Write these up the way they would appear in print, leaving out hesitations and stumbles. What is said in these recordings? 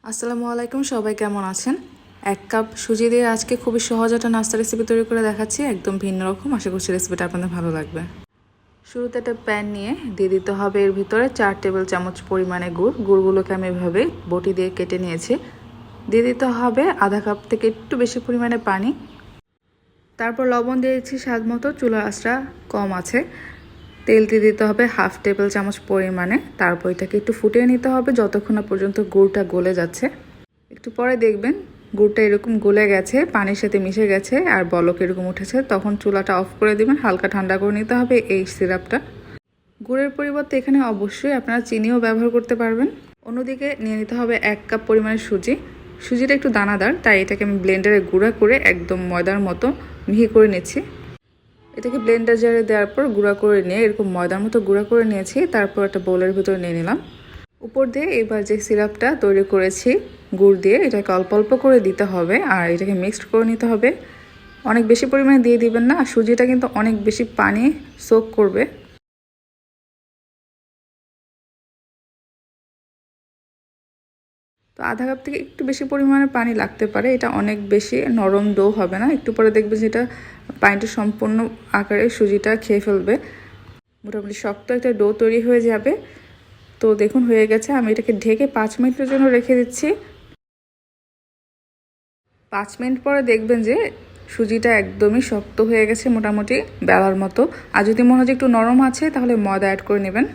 আসসালামু আলাইকুম, সবাই কেমন আছেন? 1 কাপ সুজি দিয়ে আজকে খুবই সহজ একটা নাস্তা রেসিপি তৈরি করে দেখাচ্ছি, একদম ভিন্ন রকম। আশা করছি রেসিপিটা আপনাদের ভালো লাগবে। শুরুতে একটা প্যান নিয়ে দিয়ে দিতে হবে এর ভিতরে 4 টেবিল চামচ পরিমাণে গুড়গুলোকে আমি এভাবে বটি দিয়ে কেটে নিয়েছি। দিয়ে দিতে হবে আধা কাপ থেকে একটু বেশি পরিমাণে পানি। তারপর লবণ দিয়ে দিচ্ছি স্বাদ মতো, চুলার আঁচটা কম আছে। তেল দিয়ে দিতে হবে হাফ টেবিল চামচ পরিমাণে। তারপর এটাকে একটু ফুটিয়ে নিতে হবে যতক্ষণ না পর্যন্ত গুড়টা গলে যাচ্ছে। একটু পরে দেখবেন গুড়টা এরকম গলে গেছে, পানির সাথে মিশে গেছে আর বলক এরকম উঠেছে। তখন চুলাটা অফ করে দিবেন, হালকা ঠান্ডা করে নিতে হবে এই সিরাপটা। গুড়ের পরিবর্তে এখানে অবশ্যই আপনারা চিনিও ব্যবহার করতে পারবেন। অন্যদিকে নিয়ে নিতে হবে 1 কাপ পরিমাণে সুজি। সুজিটা একটু দানাদার, তাই এটাকে আমি ব্লেন্ডারে গুঁড়া করে একদম ময়দার মতো মিহি করে নিচ্ছি। এটাকে ব্লেন্ডার জারে দেওয়ার পর গুঁড়া করে নিয়ে এরকম ময়দার মতো গুঁড়া করে নিয়েছি। তারপর একটা বোলের ভিতরে নিয়ে নিলাম। উপর দিয়ে এবার যে সিরাপটা তৈরি করেছি গুড় দিয়ে, এটাকে অল্প অল্প করে দিতে হবে আর এটাকে মিক্সড করে নিতে হবে। অনেক বেশি পরিমাণে দিয়ে দিবেন না, সুজিটা কিন্তু অনেক বেশি পানি সোক করবে। তো আধা কাপ থেকে একটু বেশি পরিমাণে পানি লাগতে পারে, এটা অনেক বেশি নরম ডো হবে না। একটু পরে দেখবে যেটা পানিটা সম্পূর্ণ আকারে সুজিটা খেয়ে ফেলবে। মোটামুটি শক্ত একটা ডো তৈরি হয়ে যাবে। তো দেখুন হয়ে গেছে। আমি এটাকে ঢেকে 5 মিনিটের জন্য রেখে দিচ্ছি। 5 মিনিট পরে দেখবেন যে সুজিটা একদমই শক্ত হয়ে গেছে, মোটামুটি বেলার মতো। আর যদি মনে হয় একটু নরম আছে তাহলে ময়দা অ্যাড করে নেবেন।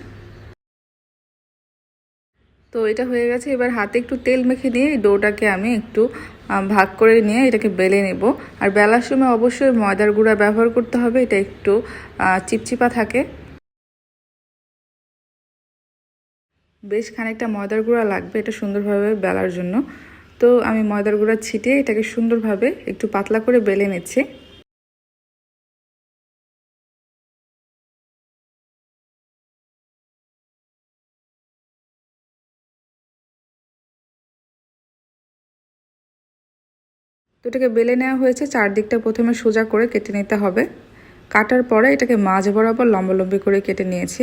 তো এটা হয়ে গেছে। এবার হাতে একটু তেল মেখে দিয়ে এই ডোটাকে আমি একটু ভাগ করে নিয়ে এটাকে বেলে নেব। আর বেলার সময় অবশ্যই ময়দার গুঁড়া ব্যবহার করতে হবে, এটা একটু চিপচিপা থাকে। বেশ খানিকটা ময়দার গুঁড়া লাগবে এটা সুন্দরভাবে বেলার জন্য। তো আমি ময়দার গুঁড়া ছিটিয়ে এটাকে সুন্দরভাবে একটু পাতলা করে বেলে নিচ্ছি। তো এটাকে বেলে নেওয়া হয়েছে, চারদিকটা প্রথমে সোজা করে কেটে নিতে হবে। কাটার পরে এটাকে মাঝ বরাবর লম্বালম্বি করে কেটে নিয়েছি।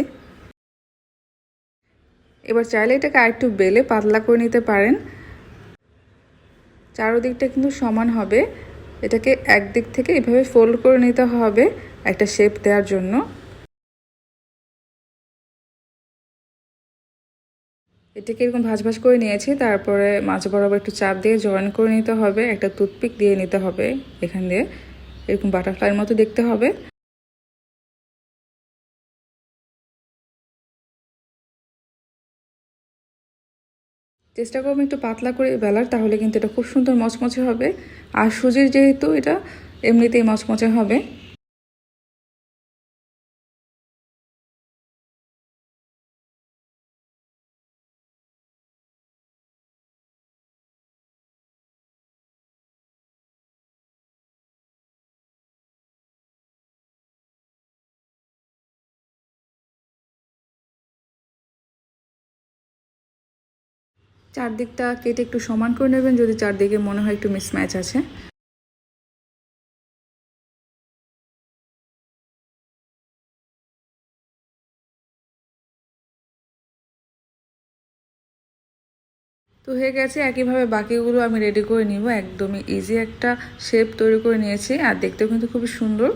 এবার চাইলে এটাকে আরেকটু বেলে পাতলা করে নিতে পারেন। চারদিকটা কিন্তু সমান হবে। এটাকে একদিক থেকে এভাবে ফোল্ড করে নিতে হবে একটা শেপ দেওয়ার জন্য। এটাকে এরকম ভাঁজ ভাঁজ করে নিয়েছি। তারপরে মাঝ বরাবর একটু চাপ দিয়ে জয়েন করে নিতে হবে, একটা টুথপিক দিয়ে নিতে হবে এখান দিয়ে, এরকম বাটারফ্লাইয়ের মতো দেখতে হবে। চেষ্টা করবেন একটু পাতলা করে বেলার, তাহলে কিন্তু এটা খুব সুন্দর মচমচে হবে। আর সুজির যেহেতু এটা এমনিতেই মচমচে হবে। চারদিকটা কেটে একটু সমান করে নেবেন যদি চারদিকে মনে হয় একটু মিসম্যাচ আছে। তো হয়ে গেছে। একইভাবে বাকিগুলো আমি রেডি করে নিব। একদমই ইজি একটা শেপ তৈরি করে নিয়েছি আর দেখতেও কিন্তু খুবই সুন্দর।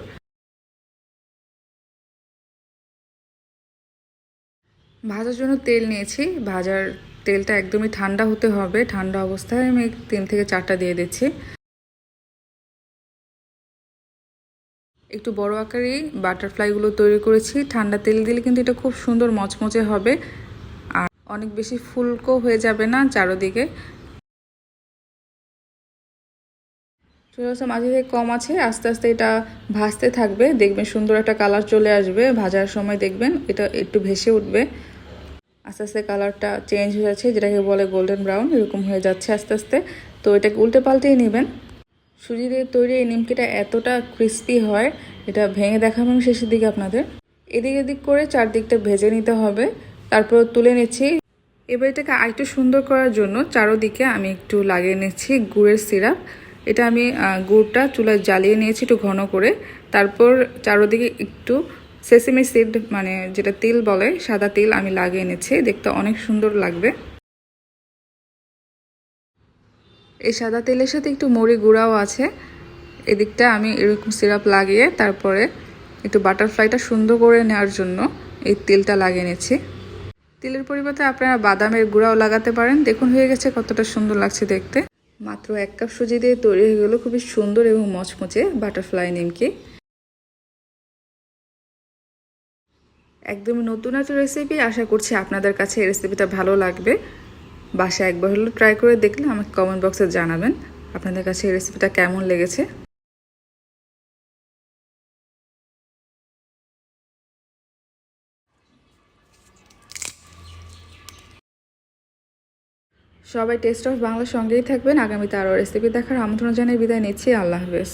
ভাজার জন্য তেল নিয়েছি। ভাজার তেলটা একদমই ঠান্ডা হতে হবে। ঠান্ডা অবস্থায় আমি 3 থেকে 4টা দিয়ে দিচ্ছি। একটু বড় আকারেই বাটারফ্লাইগুলো তৈরি করেছি। ঠান্ডা তেল দিলে কিন্তু এটা খুব সুন্দর মচমচে হবে আর অনেক বেশি ফুলকো হয়ে যাবে না চারদিকে। চুলার মাঝে থেকে কম আছে, আস্তে আস্তে এটা ভাজতে থাকবে। দেখবেন সুন্দর একটা কালার চলে আসবে। ভাজার সময় দেখবেন এটা একটু ভেসে উঠবে। আস্তে আস্তে কালারটা চেঞ্জ হয়ে যাচ্ছে, যেটাকে বলে গোল্ডেন ব্রাউন, এরকম হয়ে যাচ্ছে আস্তে আস্তে। তো এটাকে উল্টে পাল্টেই নেবেন। সুজি দিয়ে তৈরি এই নিমকিটা এতটা ক্রিস্পি হয়, এটা ভেঙে দেখাবো আমি শেষের দিকে আপনাদের। এদিক এদিক করে চারদিকটা ভেজে নিতে হবে, তারপর তুলে নিচ্ছি। এবার এটাকে আরেকটু সুন্দর করার জন্য চারদিকে আমি একটু লাগিয়ে নিচ্ছি গুড়ের সিরাপ। এটা আমি গুড়টা চুলায় জ্বালিয়ে নিয়েছি একটু ঘন করে। তারপর চারদিকে একটু সেসেমি সিড, মানে যেটা তিল বলে, সাদা তিল আমি লাগিয়ে নিচ্ছি। দেখতে অনেক সুন্দর লাগবে। এই সাদা তেলের সাথে একটু মরি গুঁড়াও আছে। এদিকটা আমি এরকম সিরাপ লাগিয়ে তারপরে একটু বাটারফ্লাইটা সুন্দর করে নেওয়ার জন্য এই তেলটা লাগিয়ে নিচ্ছি। তেলের পরিবর্তে আপনারা বাদামের গুঁড়াও লাগাতে পারেন। দেখুন হয়ে গেছে, কতটা সুন্দর লাগছে দেখতে। মাত্র 1 কাপ সুজি দিয়ে তৈরি হয়ে গেল খুবই সুন্দর এবং মচমচে বাটারফ্লাই নিমকি। একদমই নতুন একটা রেসিপি। আশা করছি আপনাদের কাছে এই রেসিপিটা ভালো লাগবে। বাসায় একবার হলেও ট্রাই করে দেখলে আমাকে কমেন্ট বক্সে জানাবেন আপনাদের কাছে এই রেসিপিটা কেমন লেগেছে। সবাই টেস্ট অফ বাংলার সঙ্গেই থাকবেন। আগামীতে আরও রেসিপি দেখার আমন্ত্রণ জানিয়ে বিদায় নিচ্ছি। আল্লাহ হাফেজ।